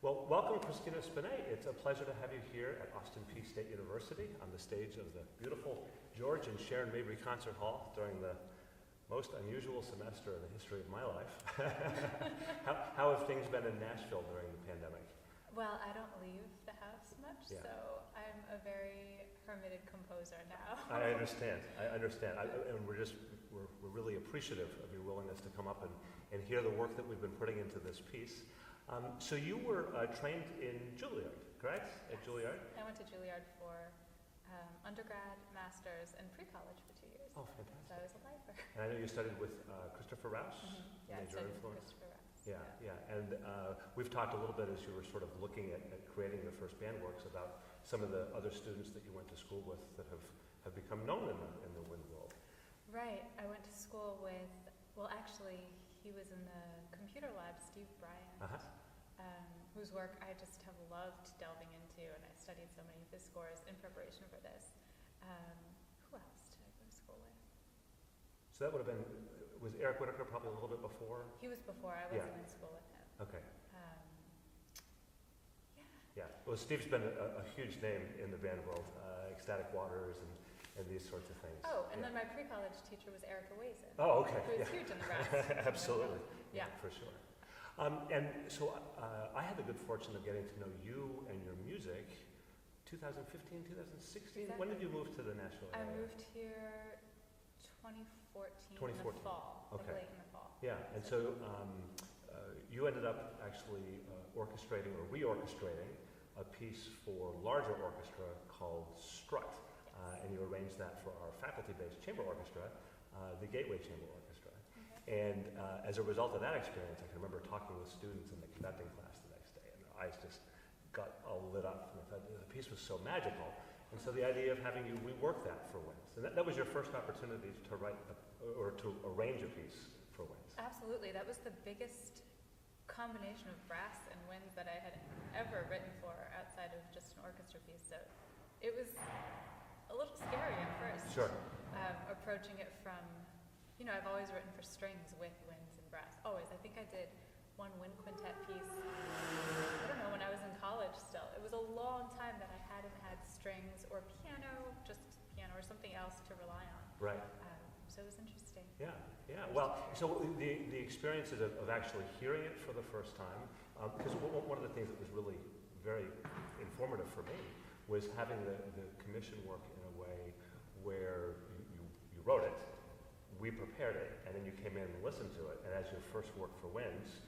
Well, welcome, Cristina Spinei. It's a pleasure to have you here at Austin Peay State University on the stage of the beautiful George and Sharon Mabry Concert Hall during the most unusual semester in the history of my life. How have things been in Nashville during the pandemic? Well, I don't leave the house much, so I'm a very hermited composer now. I understand. And we're really appreciative of your willingness to come up and hear the work that we've been putting into this piece. So you were trained in Juilliard, correct? At Juilliard? I went to Juilliard for undergrad, master's, and pre-college for 2 years. Oh, fantastic. So I was a lifer. And I know you studied with Christopher Rouse. Mm-hmm. Yeah, I studied with Christopher Rouse. Yeah. And we've talked a little bit as you were sort of looking at creating the first band works about some of the other students that you went to school with that have become known in the wind world. Right. I went to school with, well, actually, he was in the computer lab, Steve Bryant, whose work I just have loved delving into, and I studied so many of his scores in preparation for this. Who else did I go to school with? So that would have been, was Eric Whitaker probably a little bit before? He was before. I wasn't in school with him. Okay. Yeah. Well, Steve's been a huge name in the band world, Ecstatic Waters and these sorts of things. Oh, and then my pre-college teacher was Erica Wazen. Oh, okay. Who was huge in the brass. Absolutely. Yeah. For sure. And so I had the good fortune of getting to know you and your music 2015, 2016? Exactly. When did you move to the Nashville area? I moved here 2014 in the fall, okay. like late in the fall. Yeah, and so you ended up actually orchestrating or reorchestrating a piece for larger orchestra called Strut, and you arranged that for our faculty-based chamber orchestra, the Gateway Chamber Orchestra. And as a result of that experience, I can remember talking with students in the conducting class the next day, and their eyes just got all lit up. And I thought the piece was so magical. And so the idea of having you rework that for Winds. And that was your first opportunity to write or to arrange a piece for Winds. Absolutely. That was the biggest combination of brass and winds that I had ever written for outside of just an orchestra piece. So it was a little scary at first. Sure. Approaching it from, I've always written for strings with winds and brass. Always. I think I did one wind quintet piece, I don't know, when I was in college still. It was a long time that I hadn't had strings or piano, just piano or something else to rely on. Right. So it was interesting. Yeah. Well, so the experiences of actually hearing it for the first time, because one of the things that was really very informative for me was having the commission work in a way where you wrote it, we prepared it, and then you came in and listened to it, and as your first work for Winds,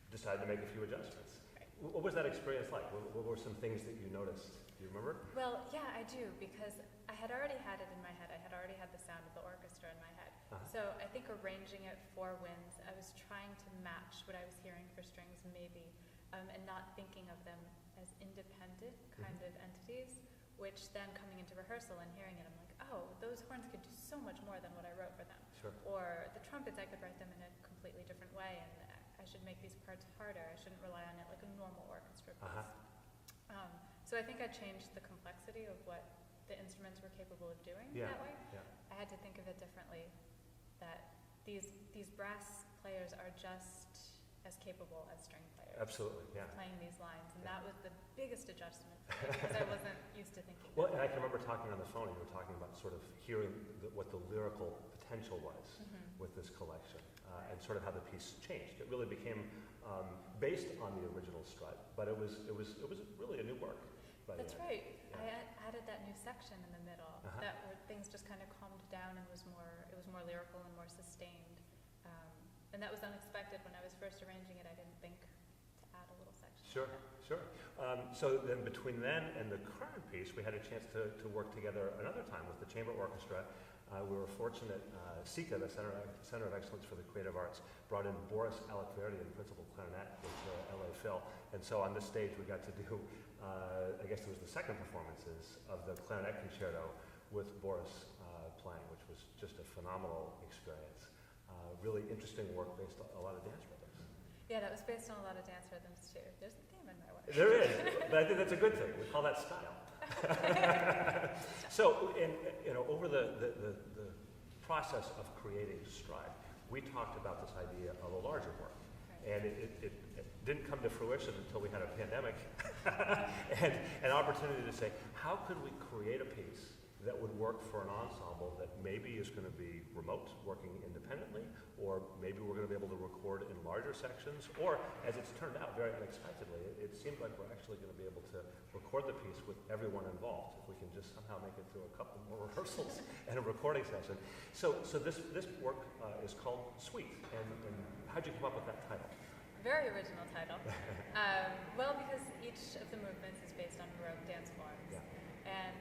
decided to make a few adjustments. Right. What was that experience like? What were some things that you noticed? Do you remember? Well, yeah, I do, because I had already had it in my head. I had already had the sound of the orchestra in my head. So I think arranging it for Winds, I was trying to match what I was hearing for strings, maybe, and not thinking of them as independent kind of entities, which then coming into rehearsal and hearing it, I'm like, oh, those horns could do so much more than what I wrote for them. Sure. Or the trumpets, I could write them in a completely different way, and I should make these parts harder. I shouldn't rely on it like a normal orchestra piece. So I think I changed the complexity of what the instruments were capable of doing that way. Yeah. I had to think of it differently, that these brass players are just as capable as string players. Absolutely, yeah. Playing these lines, and that was the biggest adjustment for me because I wasn't used to thinking. Well, and I can remember talking on the phone, and you were talking about sort of hearing what the lyrical potential was with this collection, and sort of how the piece changed. It really became based on the original Strut, but it was really a new work. That's right. Yeah. I added that new section in the middle, that where things just kind of calmed down and it was more lyrical and more sustained. And that was unexpected. When I was first arranging it, I didn't think to add a little section. Sure. So then between then and the current piece, we had a chance to work together another time with the Chamber Orchestra. We were fortunate, SICA, the Center of Excellence for the Creative Arts, brought in Boris Alekverdian, principal clarinet with LA Phil. And so on this stage we got to do, I guess it was the second performances of the clarinet concerto with Boris playing, which was just a phenomenal experience. Really interesting work based on a lot of dance rhythms. Yeah, that was based on a lot of dance rhythms too. There's a theme in my work. There is, but I think that's a good thing. We call that style. So, over the process of creating Strut, we talked about this idea of a larger work. And it didn't come to fruition until we had a pandemic and an opportunity to say, how could we create a piece that would work for an ensemble that maybe is going to be remote, working independently, or maybe we're going to be able to record in larger sections, or as it's turned out very unexpectedly, it seemed like we're actually going to be able to record the piece with everyone involved, if we can just somehow make it through a couple more rehearsals and a recording session. So this work is called Suite, and how'd you come up with that title? Very original title. Well, because each of the movements is based on Baroque dance forms. Yeah. And,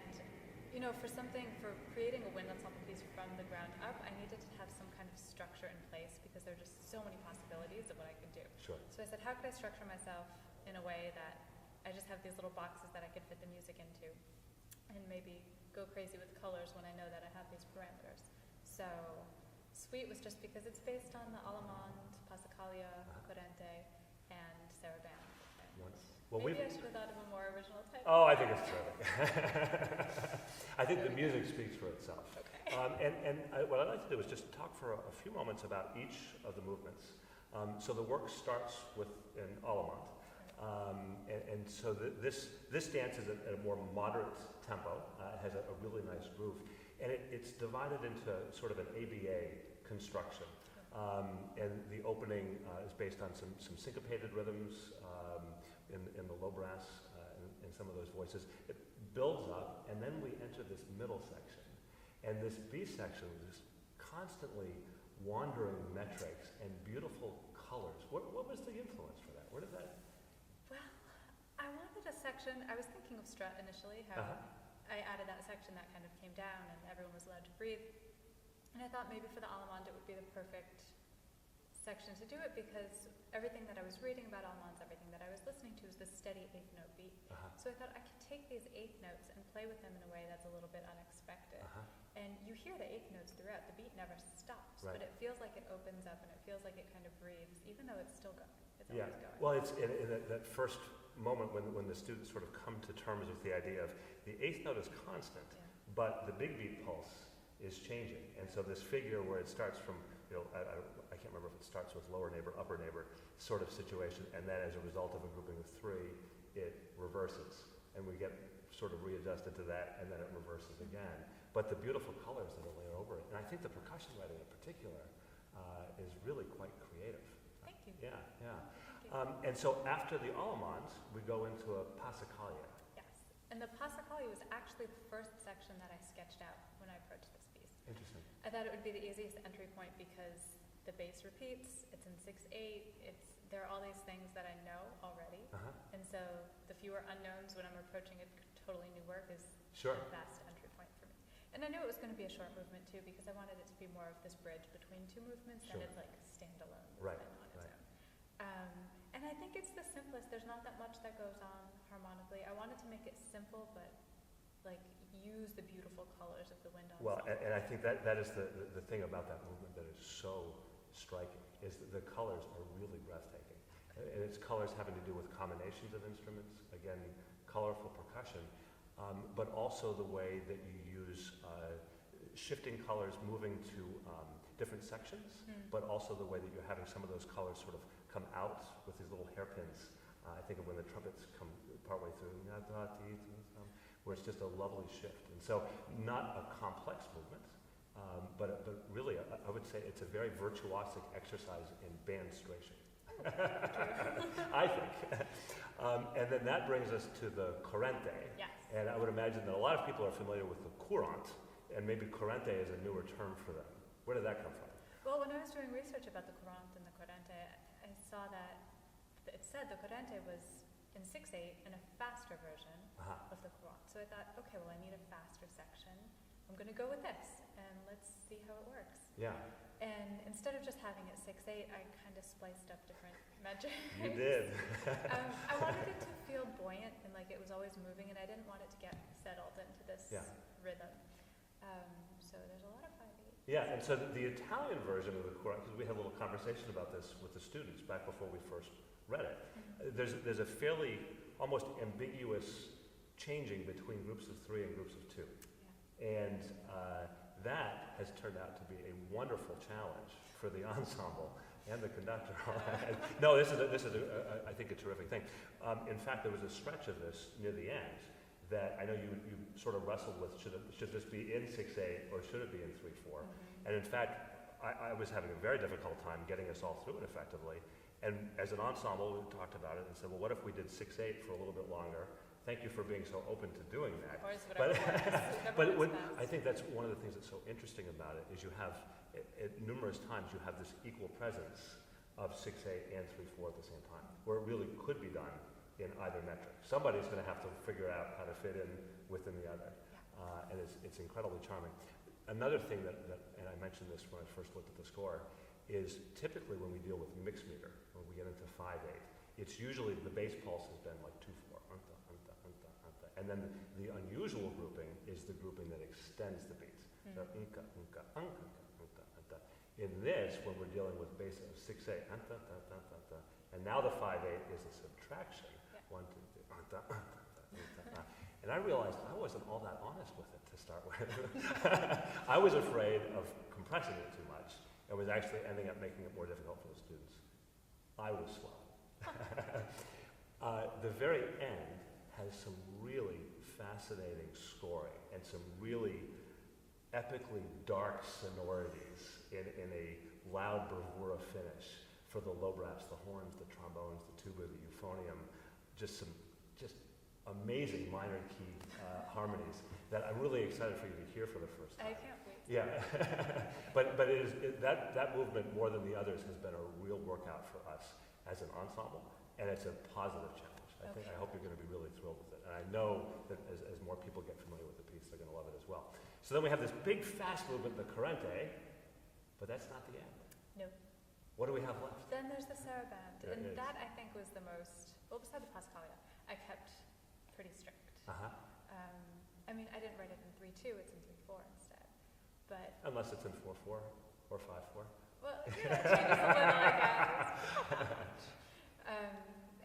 for creating a wind ensemble piece from the ground up, I needed to have some kind of structure in place because there are just so many possibilities of what I could do. Sure. So I said, how could I structure myself in a way that I just have these little boxes that I could fit the music into and maybe go crazy with colors when I know that I have these parameters. So Suite was just because it's based on the Allemande, Passacaglia, Corrente, and Sarabande. Well, maybe I should have thought of a more original title. Oh, I think it's terrific. I think the music speaks for itself. Okay. What I'd like to do is just talk for a few moments about each of the movements. So the work starts with an Allemande. So this dance is at a more moderate tempo. It has a really nice groove. And it's divided into sort of an ABA construction. And the opening is based on some syncopated rhythms in the low brass and some of those voices. It builds up, and then we enter this middle section. And this B section is constantly wandering metrics and beautiful colors. What was the influence for that? Where did that? Well, I wanted a section, I was thinking of strut initially, how I added that section that kind of came down and everyone was allowed to breathe. And I thought maybe for the Allemande it would be the perfect section to do it because everything that I was reading about Allemandes, everything that I was listening to was this steady eighth note beat. So I thought I could take these eighth notes and play with them in a way that's a little bit unexpected. And you hear the eighth notes throughout, the beat never stops, but it feels like it opens up and it feels like it kind of breathes, even though it's still going. It's always going. Well, it's in that first moment when the students sort of come to terms with the idea of the eighth note is constant, but the big beat pulse is changing. And so this figure where it starts from, I can't remember if it starts with lower neighbor, upper neighbor sort of situation, and then as a result of a grouping of three, it reverses. And we get sort of readjusted to that, and then it reverses again. But the beautiful colors that are layered over it, and I think the percussion writing in particular is really quite creative. Thank you. Yeah. Thank you. And so after the Allemandes, we go into a Passacaglia. Yes, and the Passacaglia was actually the first section that I sketched out when I approached this piece. Interesting. I thought it would be the easiest entry point because the bass repeats, it's in 6/8, there are all these things that I know already, and so the fewer unknowns when I'm approaching a totally new work is the best entry point for me. And I knew it was going to be a short movement too because I wanted it to be more of this bridge between two movements and it's like a standalone movement on its own. And I think it's the simplest. There's not that much that goes on harmonically. I wanted to make it simple but like use the beautiful colors of the wind ensemble. Well, and I think that is the thing about that movement that is so striking, is that the colors are really breathtaking. And it's colors having to do with combinations of instruments, again, colorful percussion, but also the way that you use shifting colors moving to different sections, but also the way that you're having some of those colors sort of come out with these little hairpins. I think of when the trumpets come partway through, where it's just a lovely shift. And so not a complex movement, but really, I would say it's a very virtuosic exercise in bandstration. I think. And then that brings us to the Corrente. Yes. And I would imagine that a lot of people are familiar with the courant, and maybe Corrente is a newer term for them. Where did that come from? Well, when I was doing research about the courant and the Corrente, I saw that it said the Corrente was in 6/8 in a faster version of the courant. So I thought, okay, well, I need a faster section. I'm going to go with this, and let's see how it works. Yeah. And instead of just having it 6/8, I kind of spliced up different metrics. You did. I wanted it to feel buoyant and like it was always moving, and I didn't want it to get settled into this rhythm. So there's a lot of 5/8. Yeah, and so the Italian version of the courant, because we had a little conversation about this with the students back before we first read it. There's a fairly almost ambiguous changing between groups of 3 and groups of 2. And that has turned out to be a wonderful challenge for the ensemble. And the conductor. No, this is I think, a terrific thing. In fact, there was a stretch of this near the end that I know you sort of wrestled with. Should this be in 6/8 or should it be in 3/4? And in fact, I was having a very difficult time getting us all through it effectively. And as an ensemble, we talked about it and said, well, what if we did 6/8 for a little bit longer? Thank you for being so open to doing that. Of course, But I think that's one of the things that's so interesting about it is you have, at numerous times, you have this equal presence of 6/8 and 3/4 at the same time, where it really could be done in either metric. Somebody's going to have to figure out how to fit in within the other, and it's incredibly charming. Another thing that, and I mentioned this when I first looked at the score, is typically when we deal with mixed meter, when we get into 5/8, it's usually the bass pulse has been like 2/4, and then the unusual grouping is the grouping that extends the beats. So unka, unka, unka, unka, unka. In this, when we're dealing with bass of 6/8, and now the 5/8 is a subtraction. 1, 2, 3, and I realized I wasn't all that honest with it to start with. I was afraid of compressing it too much, and was actually ending up making it more difficult for the students. I was slow. The very end has some really fascinating scoring and some really epically dark sonorities in a loud bravura finish for the low brass, the horns, the trombones, the tuba, the euphonium, just amazing minor key harmonies that I'm really excited for you to hear for the first time. I can't wait. Yeah, but that movement more than the others has been a real workout for us as an ensemble, and it's a positive challenge. I hope you're going to be really thrilled with it, and I know that as more people get familiar with the piece, they're going to love it as well. So then we have this big fast movement, the Corrente, but that's not the end. No. What do we have left? Then there's the saraband, There and is. that I think was the most, well, beside the Pascalia, I kept pretty strict. I mean, I didn't write it in 3/2, it's in 3/4 instead, but... Unless it's in 4/4 or 5/4. Well, it changes a little, I guess.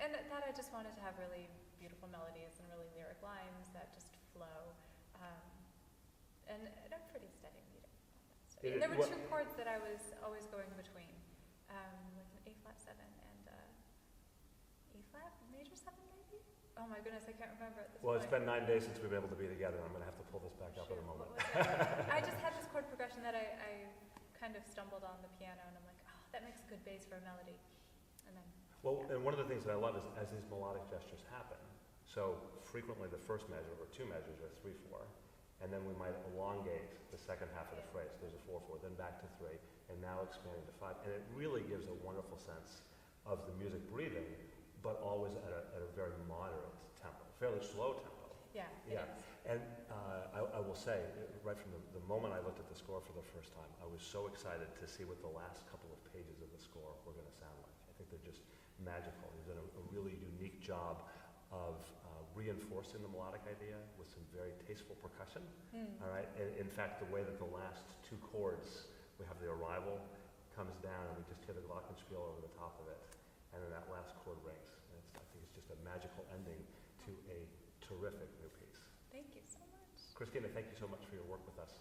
And that I just wanted to have really beautiful melodies and really lyric lines that just flow, and a pretty steady meter. And there were two chords that I was always going between, like an A-flat 7 and E-flat major 7 maybe? Oh my goodness, I can't remember at this Well, point. it's been 9 days since we've been able to be together. I'm going to have to pull this back up in a moment. I just had this chord progression that I kind of stumbled on the piano, and I'm like, oh, that makes a good base for a melody. And then... Well, and one of the things that I love is as these melodic gestures happen, so frequently the first measure or two measures are 3/4, and then we might elongate the second half of the phrase. There's a 4/4, then back to 3, and now expanding to 5. And it really gives a wonderful sense of the music breathing, but always at a very moderate tempo, fairly slow tempo. Yeah, it is. And I will say, right from the moment I looked at the score for the first time, I was so excited to see what the last couple of pages of the score were going to sound like. I think they're just magical. He's done a really unique job of reinforcing the melodic idea with some very tasteful percussion. All right. And in fact, the way that the last two chords, we have the arrival, comes down, and we just hear the glockenspiel over the top of it, and then that last chord rings. And I think it's just a magical ending to a terrific new piece. Thank you so much. Christina, thank you so much for your work with us.